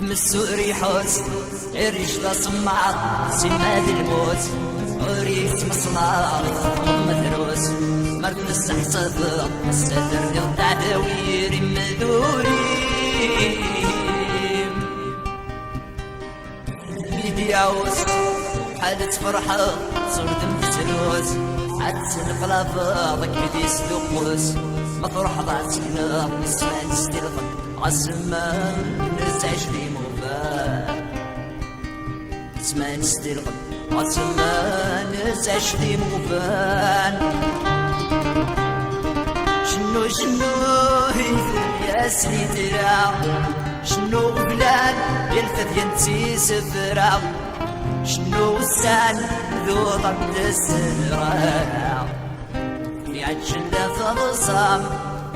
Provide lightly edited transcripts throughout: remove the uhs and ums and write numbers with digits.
تمسو ريحوس الرجل صمعة سماد الموت وريت مصنع مدروس مرد نستحسب السدر يقطع دوير مدوري بيدي عوس حالة فرحة صرت متسلوس عدت القلابة ضك بدي سلوقوس مطرح ضعت سكنا نسمع نستلقى عالزمان نزعج لي مغفال نسمع نستلقى عالزمان نزعج لي مغفال شنو يا سيدي ترى شنو بلاد يلفت ينتي سفرة شنو السان ذو ضد السرع في عجلة فبصام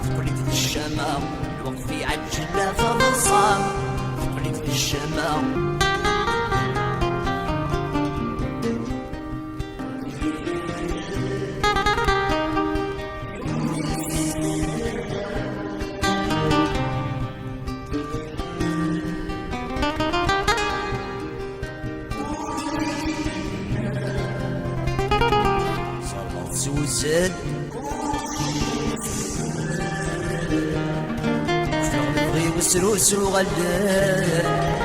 في قلة الشمام الوقت في عجلة فبصام في قلة الشمام سوسن شغل وسروس وغلان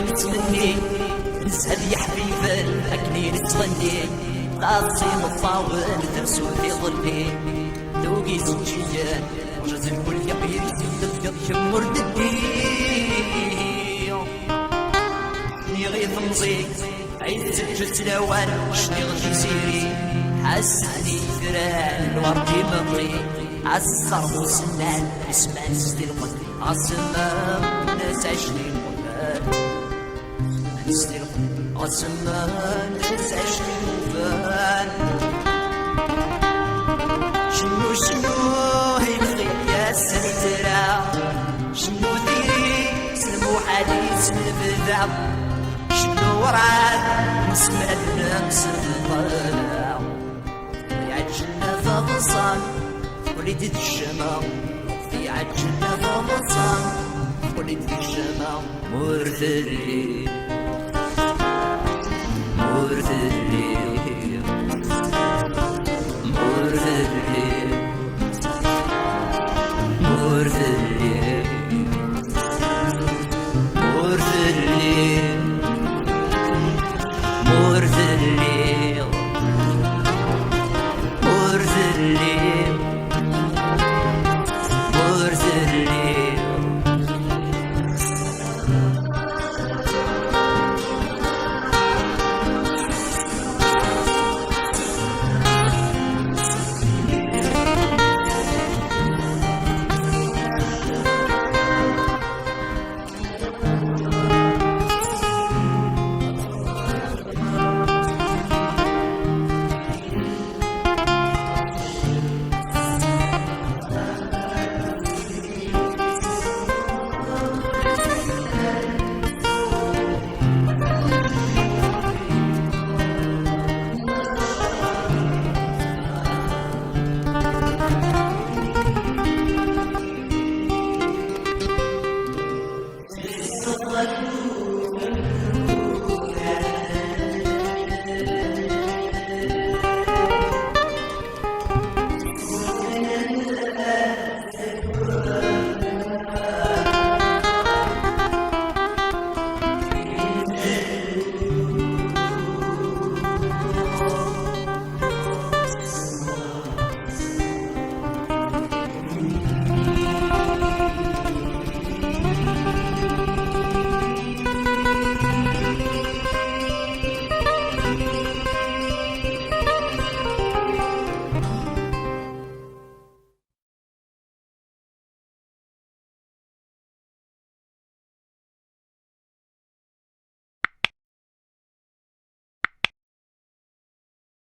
نتمني نسهل يا حبيبي أكني نتغني راسي مطاول ترسو في ظلي ذوقي زوجيان وجز الكل يقير يتفقد يمر ددي نغيث مزيق عيد سجلت لوان شني غشي سيري حسني فران الوردي مطري عالصرب وسنان اسمع نسدي القد عالسمام ناس عشني نستلق عالسمان نزعج المبان شنو يبغي يا سيدرا شنو ديري سلمو حديث البدع شنو ورعاد نسمع النفس الضلع يعجلنا فبصان وليد الشمع في عجلة رمضان وليد الشمع مرثلي مرثلي مرثلي مرثلي مرثلي مرثلي مرثلي